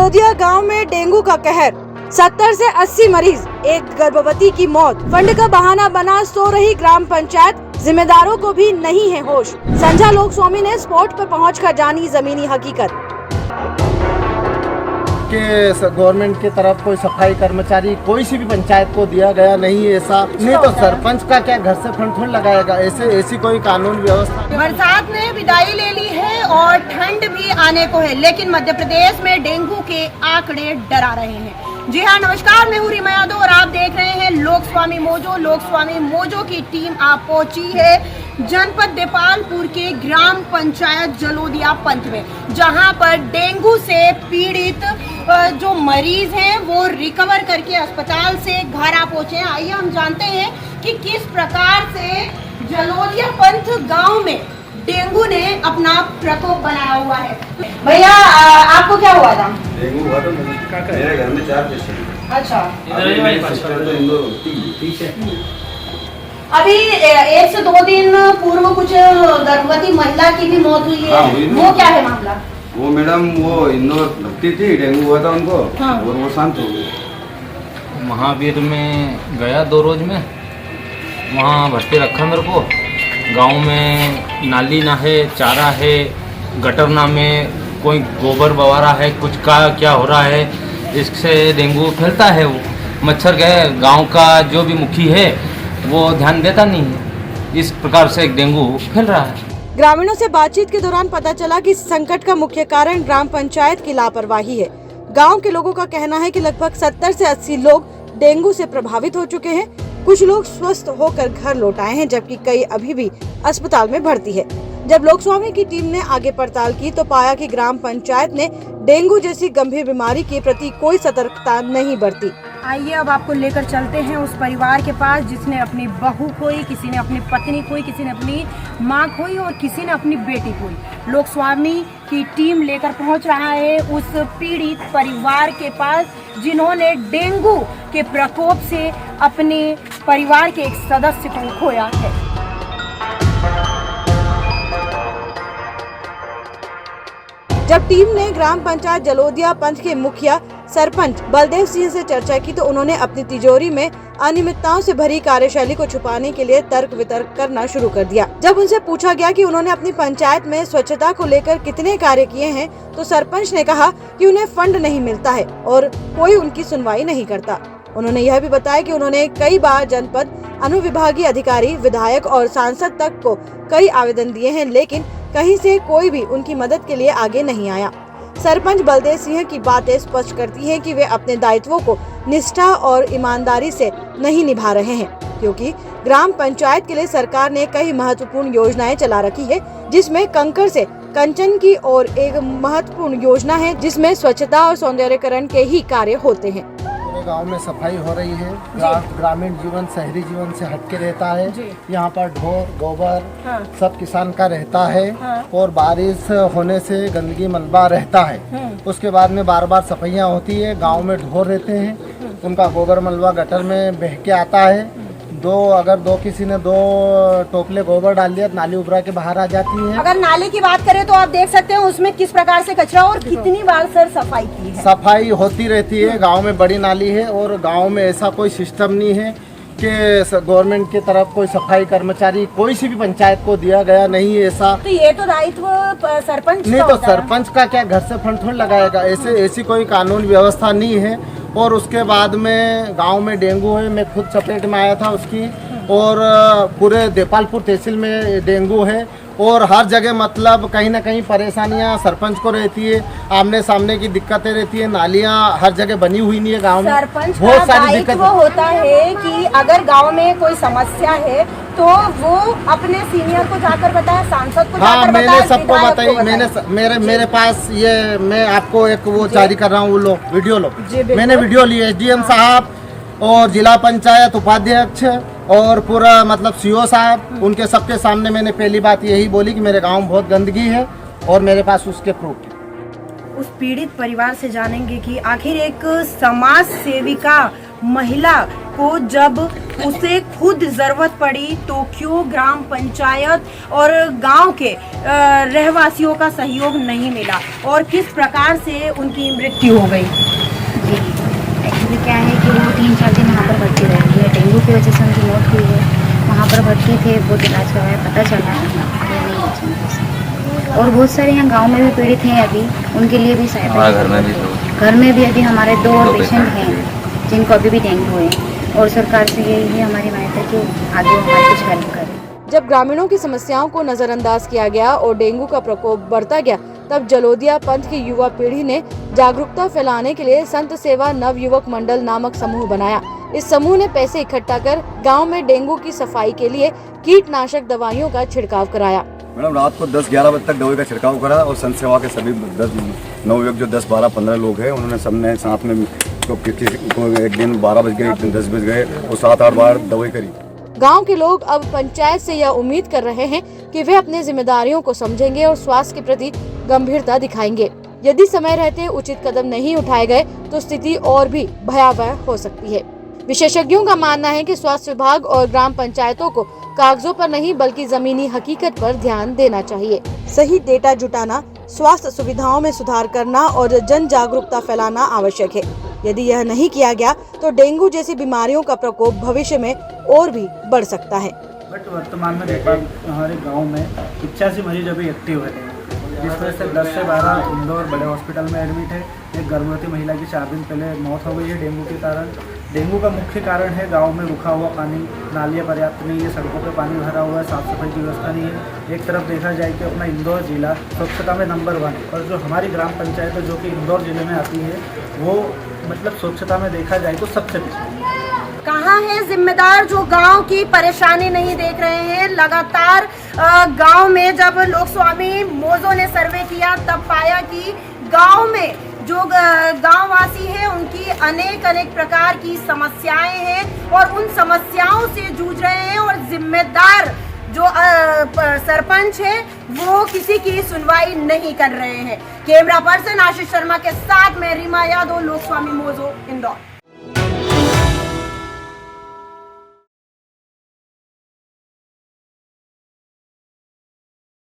जलोदिया गांव में डेंगू का कहर, 70 से 80 मरीज, एक गर्भवती की मौत। फंड का बहाना बना सो रही ग्राम पंचायत, जिम्मेदारों को भी नहीं है होश। संध्या लोकस्वामी ने स्पॉट पर पहुंचकर जानी जमीनी हकीकत। कि गवर्नमेंट की तरफ कोई सफाई कर्मचारी कोई सी भी पंचायत को दिया गया नहीं है, ऐसा नहीं तो सरपंच का क्या घर से फंड थोड़ी लगाएगा, ऐसी कोई कानून व्यवस्था। बरसात ने विदाई ले ली है और ठंड भी आने को है, लेकिन मध्य प्रदेश में डेंगू के आंकड़े डरा रहे हैं। जी हाँ, नमस्कार, मैं हूँ रीमा यादव और आप देख रहे हैं लोकस्वामी मोजो। लोकस्वामी मोजो की टीम आप पहुंची है जनपद देपालपुर के ग्राम पंचायत जलोदिया पंथ में, जहां पर डेंगू से पीड़ित जो मरीज हैं वो रिकवर करके अस्पताल से घर आ पहुंचे हैं। आइए हम जानते हैं कि किस प्रकार से जलोदिया पंथ गांव में डेंगू ने अपना प्रकोप बनाया हुआ है। भैया, आपको क्या हुआ था? डेंगू हुआ तो मेरे घर में 4 पेशेंट। अच्छा, अभी अभी 1 से 2 दिन पूर्व कुछ गर्भवती महिला की भी मौत हुई है। वो क्या है मामला? वो मैडम वो इंदौर लगती थी, डेंगू हुआ था उनको। हाँ। और वो शांत हो गई। महावीर में गया 2 रोज में, वहाँ भर्ती रखा मेरे को। गांव में नाली ना है, चारा है, गटर ना में कोई गोबर बवारा है, कुछ का क्या हो रहा है, इससे डेंगू फैलता है। वो मच्छर गए, गांव का जो भी मुखी है वो ध्यान देता नहीं है, इस प्रकार से डेंगू फैल रहा है। ग्रामीणों से बातचीत के दौरान पता चला कि संकट का मुख्य कारण ग्राम पंचायत की लापरवाही है। गांव के लोगों का कहना है कि लगभग 70 से 80 लोग डेंगू से प्रभावित हो चुके हैं। कुछ लोग स्वस्थ होकर घर लौट आए हैं, जबकि कई अभी भी अस्पताल में भर्ती है। जब लोकस्वामी की टीम ने आगे पड़ताल की तो पाया कि ग्राम पंचायत ने डेंगू जैसी गंभीर बीमारी के प्रति कोई सतर्कता नहीं बरती। आइए अब आपको लेकर चलते हैं उस परिवार के पास जिसने अपनी बहू खोई, किसी ने अपनी पत्नी खोई, किसी ने अपनी मां खोई और किसी ने अपनी बेटी खोई। लोकस्वामी की टीम लेकर पहुंच रहा है उस पीड़ित परिवार के पास जिन्होंने डेंगू के प्रकोप से अपने परिवार के एक सदस्य को खोया है। जब टीम ने ग्राम पंचायत जलोदिया पंथ के मुखिया सरपंच बलदेव सिंह से चर्चा की तो उन्होंने अपनी तिजोरी में अनियमितताओं से भरी कार्यशैली को छुपाने के लिए तर्क वितर्क करना शुरू कर दिया। जब उनसे पूछा गया कि उन्होंने अपनी पंचायत में स्वच्छता को लेकर कितने कार्य किए हैं तो सरपंच ने कहा कि उन्हें फंड नहीं मिलता है और कोई उनकी सुनवाई नहीं करता। उन्होंने यह भी बताया कि उन्होंने कई बार जनपद अनुविभागीय अधिकारी, विधायक और सांसद तक को कई आवेदन दिए हैं, लेकिन कहीं से कोई भी उनकी मदद के लिए आगे नहीं आया। सरपंच बलदेव सिंह की बातें स्पष्ट करती हैं कि वे अपने दायित्वों को निष्ठा और ईमानदारी से नहीं निभा रहे हैं, क्योंकि ग्राम पंचायत के लिए सरकार ने कई महत्वपूर्ण योजनाएं चला रखी है, जिसमें कंकड़ से कंचन की और एक महत्वपूर्ण योजना है जिसमें स्वच्छता और सौंदर्यीकरण के ही कार्य होते हैं। गांव में सफाई हो रही है, ग्रामीण जीवन शहरी जीवन से हटके रहता है। यहाँ पर ढोर गोबर सब किसान का रहता है और बारिश होने से गंदगी मलबा रहता है। उसके बाद में बार बार सफाइयाँ होती है। गांव में ढोर रहते हैं, उनका गोबर मलबा गटर में बह के आता है। अगर किसी ने 2 टोकले गोबर डाल दिया तो नाली उभरा के बाहर आ जाती है। अगर नाले की बात करें तो आप देख सकते हैं उसमें किस प्रकार से कचरा और कितनी बार सर सफाई की है। सफाई होती रहती है। गांव में बड़ी नाली है और गांव में ऐसा कोई सिस्टम नहीं है कि गवर्नमेंट की तरफ कोई सफाई कर्मचारी कोई सी भी पंचायत को दिया गया नहीं है, ऐसा। तो ये तो दायित्व सरपंच नहीं तो सरपंच का क्या घर से फंड थोड़ी लगाएगा, ऐसी कोई कानून व्यवस्था नहीं है। और उसके बाद में गांव में डेंगू है, मैं खुद चपेट में आया था उसकी, और पूरे देपालपुर तहसील में डेंगू है और हर जगह मतलब कहीं ना कहीं परेशानियां सरपंच को रहती है, आमने सामने की दिक्कतें रहती है। नालियां हर जगह बनी हुई नहीं है गांव में, सरपंच बहुत का सारी दिक्कत होता है कि अगर गांव में कोई समस्या है तो वो अपने सीनियर को जाकर बताए, सांसद को जाकर बताए। मैंने सबको बताई। मेरे पास ये मैं आपको एक वो जारी कर रहा हूँ, वो लो वीडियो लो। मैंने वीडियो ली एसडीएम साहब और जिला पंचायत उपाध्यक्ष और पूरा मतलब सीओ साहब, उनके सबके सामने मैंने पहली बात यही बोली कि मेरे गांव में बहुत गंदगी है और मेरे पास उसके प्रूफ है। उस पीड़ित परिवार से जानेंगे कि आखिर एक समाज सेविका महिला को जब उसे खुद जरूरत पड़ी तो क्यों ग्राम पंचायत और गांव के रहवासियों का सहयोग नहीं मिला और किस प्रकार से उनकी मृत्यु हो गई? जी एक्चुअली क्या है कि वो 3-4 दिन वहाँ पर भर्ती रही है। डेंगू की वजह से उनकी मौत हुई है। वहाँ पर भर्ती थे, बहुत इलाज करवाया, पता चला नहीं बची उनकी। और बहुत सारे यहाँ गांव में भी पीड़ित हैं, अभी उनके लिए भी सहायता घर में भी अभी हमारे 2 और पेशेंट हैं जिनको अभी भी डेंगू है। और सरकार से यही है हमारी मान्यता कि आगे हमारी कुछ हेल्प करें। जब ग्रामीणों की समस्याओं को नजरअंदाज किया गया और डेंगू का प्रकोप बढ़ता गया, तब जलोदिया पंथ की युवा पीढ़ी ने जागरूकता फैलाने के लिए संत सेवा नव युवक मंडल नामक समूह बनाया। इस समूह ने पैसे इकट्ठा कर गांव में डेंगू की सफाई के लिए कीटनाशक दवाइयों का छिड़काव कराया। मैडम रात को 10-11 बजे तक दवाई का छिड़काव करा और संत सेवा के सभी 10 नवयुवक जो 10-12-15 लोग हैं उन्होंने सबने साथ में तो एक दिन 12 बज गए, एक दिन 10 बज गए और 7-8 बार दवाई करी। गांव के लोग अब पंचायत से यह उम्मीद कर रहे हैं कि वे अपनी जिम्मेदारियों को समझेंगे और स्वास्थ्य के प्रति गंभीरता दिखाएंगे। यदि समय रहते उचित कदम नहीं उठाए गए तो स्थिति और भी भयावह हो सकती है। विशेषज्ञों का मानना है कि स्वास्थ्य विभाग और ग्राम पंचायतों को कागजों पर नहीं बल्कि जमीनी हकीकत पर ध्यान देना चाहिए। सही डेटा जुटाना, स्वास्थ्य सुविधाओं में सुधार करना और जन जागरूकता फैलाना आवश्यक है। यदि यह नहीं किया गया तो डेंगू जैसी बीमारियों का प्रकोप भविष्य में और भी बढ़ सकता है। बट वर्तमान में हमारे गांव में 85 मरीज अभी एक्टिव है, जिसमें से 10 से 12 इंदौर बड़े हॉस्पिटल में एडमिट है। एक गर्भवती महिला की 4 दिन पहले मौत हो गई है डेंगू के कारण। डेंगू का मुख्य कारण है गांव में रुका हुआ पानी, नालियाँ पर्याप्त नहीं है, सड़कों पे पानी भरा हुआ है, साफ सफाई की व्यवस्था नहीं है। एक तरफ देखा जाए कि अपना इंदौर जिला स्वच्छता में नंबर 1 और जो हमारी ग्राम पंचायत है जो कि इंदौर जिले में आती है वो मतलब स्वच्छता में देखा जाए तो सबसे पीछे। कहाँ है जिम्मेदार जो गांव की परेशानी नहीं देख रहे हैं? लगातार गांव में जब लोक स्वामी मोजो ने सर्वे किया तब पाया कि गांव में जो गांववासी हैं उनकी अनेक प्रकार की समस्याएं हैं और उन समस्याओं से जूझ रहे हैं और जिम्मेदार जो सरपंच है वो किसी की सुनवाई नहीं कर रहे हैं। कैमरा पर्सन आशीष शर्मा के साथ मैं रीमा यादव, लोक स्वामी मोजो, इंदौर।